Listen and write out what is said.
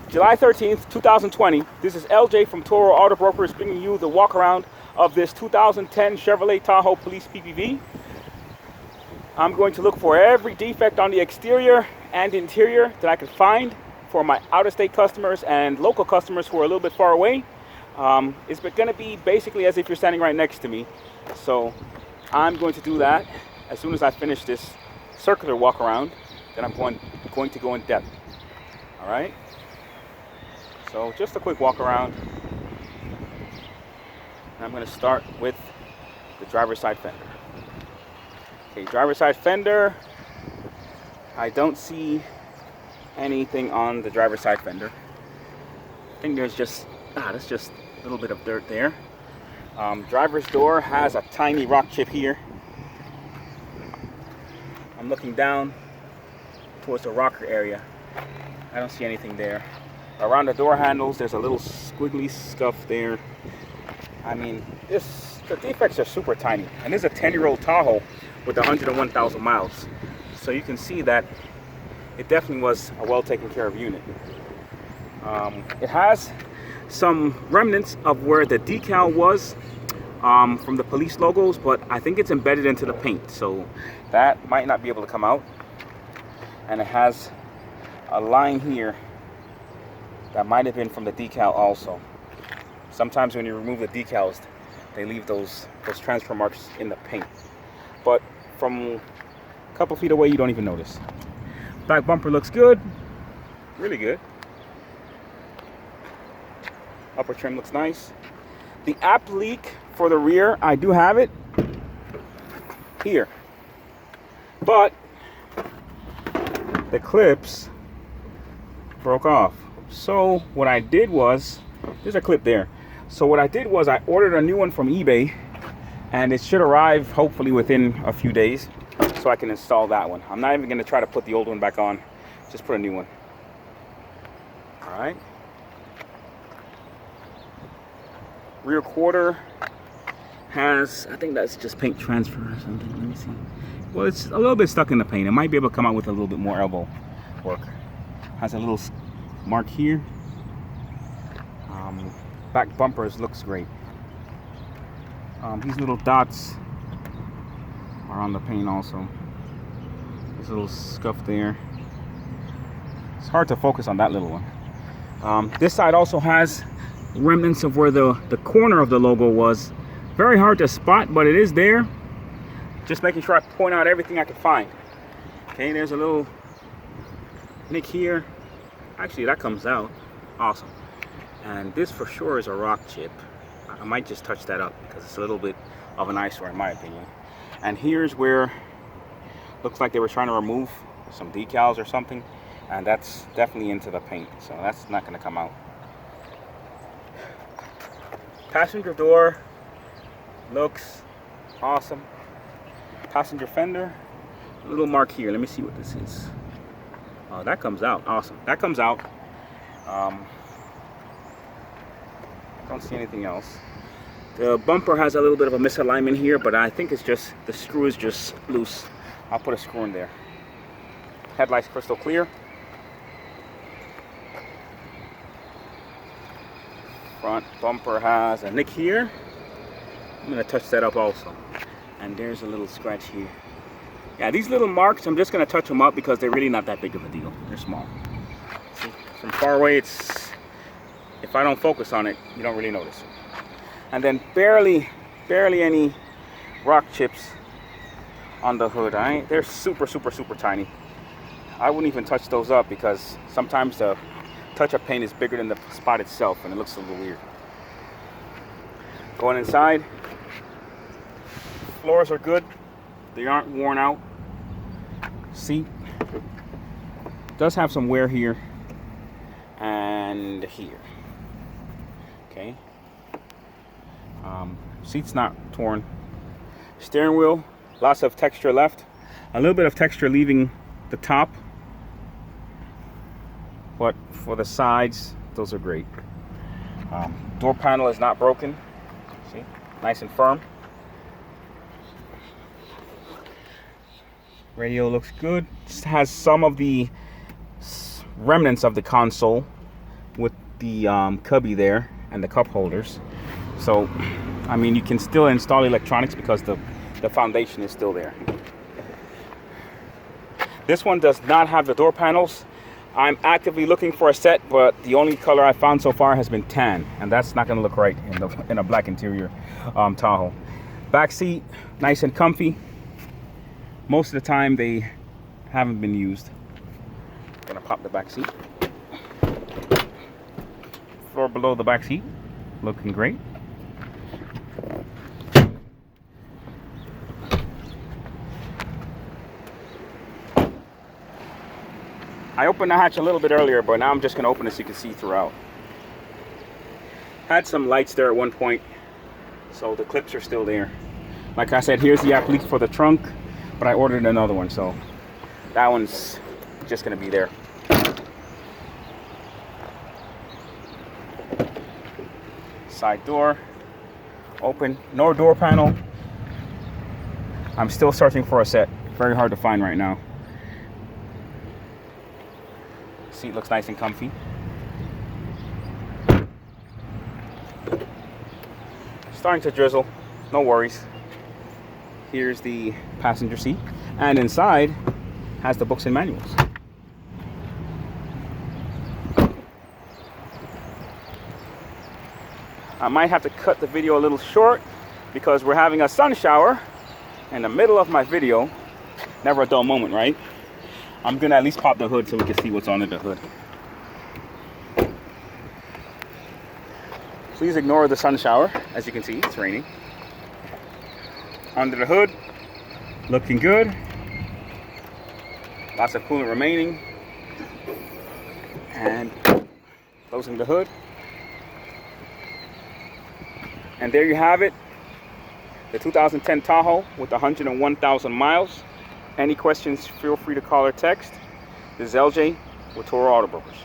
July 13th, 2020. This is LJ from Toro Auto Brokers bringing you the walk around of this 2010 Chevrolet Tahoe Police PPV. I'm going to look for every defect on the exterior and interior that I can find for my out-of-state customers and local customers who are a little bit far away. It's going to be basically as if you're standing right next to me. So I'm going to do that as soon as I finish this circular walk around. Then I'm going to go in depth. All right. So just a quick walk around. And I'm going to start with the driver's side fender. Okay, driver's side fender. I don't see anything on the driver's side fender. I think there's just that's just a little bit of dirt there. Driver's door has a tiny rock chip here. I'm looking down towards the rocker area. I don't see anything there. Around the door handles, there's a little squiggly scuff there. I mean, the defects are super tiny. And this is a 10-year-old Tahoe with 101,000 miles. So you can see that it definitely was a well taken care of unit. It has some remnants of where the decal was from the police logos, but I think it's embedded into the paint. So that might not be able to come out. And it has a line here that might have been from the decal also. Sometimes when you remove the decals, they leave those transfer marks in the paint. But from a couple feet away, you don't even notice. Back bumper looks good, really good. Upper trim looks nice. The app leak for the rear, I do have it here. But the clips broke off. So what I did was, there's a clip there. So what I did was I ordered a new one from eBay, and it should arrive hopefully within a few days, so I can install that one. I'm not even going to try to put the old one back on, just put a new one. All right. Rear quarter has, I think that's just paint transfer or something. Let me see. Well, it's a little bit stuck in the paint. It might be able to come out with a little bit more elbow work. Has a little mark here. Back bumpers looks great. These little dots are on the paint also. There's a little scuff there. It's hard to focus on that little one. This side also has remnants of where the corner of the logo was. Very hard to spot, but it is there. Just making sure I point out everything I can find. Okay, there's a little nick here. Actually, that comes out. Awesome. And this for sure is a rock chip. I might just touch that up because it's a little bit of an eyesore in my opinion. And here's where looks like they were trying to remove some decals or something, and that's definitely into the paint, so that's not going to come out. Passenger door looks awesome. Passenger fender, a little mark here. Let me see what this is. Oh, that comes out. Awesome. That comes out. Don't see anything else. The bumper has a little bit of a misalignment here, but I think it's just the screw is just loose. I'll put a screw in there. Headlights crystal clear. Front bumper has a nick here. I'm gonna touch that up also. And there's a little scratch here. Yeah, these little marks, I'm just gonna touch them up because they're really not that big of a deal. They're small. See, from far away, if I don't focus on it, you don't really notice. And then barely any rock chips on the hood. They're super tiny. I wouldn't even touch those up because sometimes the touch-up paint is bigger than the spot itself and it looks a little weird. Going inside, floors are good. They aren't worn out. Seat does have some wear here and here. Okay. Seat's not torn. Steering wheel, lots of texture left. A little bit of texture leaving the top, but for the sides, those are great. Door panel is not broken. See, nice and firm. Radio looks good. Just has some of the remnants of the console with the cubby there and the cup holders. So, I mean, you can still install electronics because the foundation is still there. This one does not have the door panels. I'm actively looking for a set, but the only color I found so far has been tan, and that's not gonna look right in a black interior Tahoe. Back seat, nice and comfy. Most of the time they haven't been used. Gonna pop the back seat. Floor below the back seat, looking great. I opened the hatch a little bit earlier, but now I'm just gonna open it so you can see throughout. Had some lights there at one point, so the clips are still there. Like I said, here's the applique for the trunk, but I ordered another one, so that one's just gonna be there. Side door, open, no door panel. I'm still searching for a set, very hard to find right now. Seat looks nice and comfy. Starting to drizzle, no worries. Here's the passenger seat, and inside has the books and manuals. I might have to cut the video a little short because we're having a sun shower in the middle of my video. Never a dull moment, right? I'm gonna at least pop the hood so we can see what's under the hood. Please ignore the sun shower. As you can see, it's raining. Under the hood, looking good. Lots of coolant remaining. And closing the hood. And there you have it. The 2010 Tahoe with 101,000 miles. Any questions, feel free to call or text. This is LJ with Toro Auto Brokers.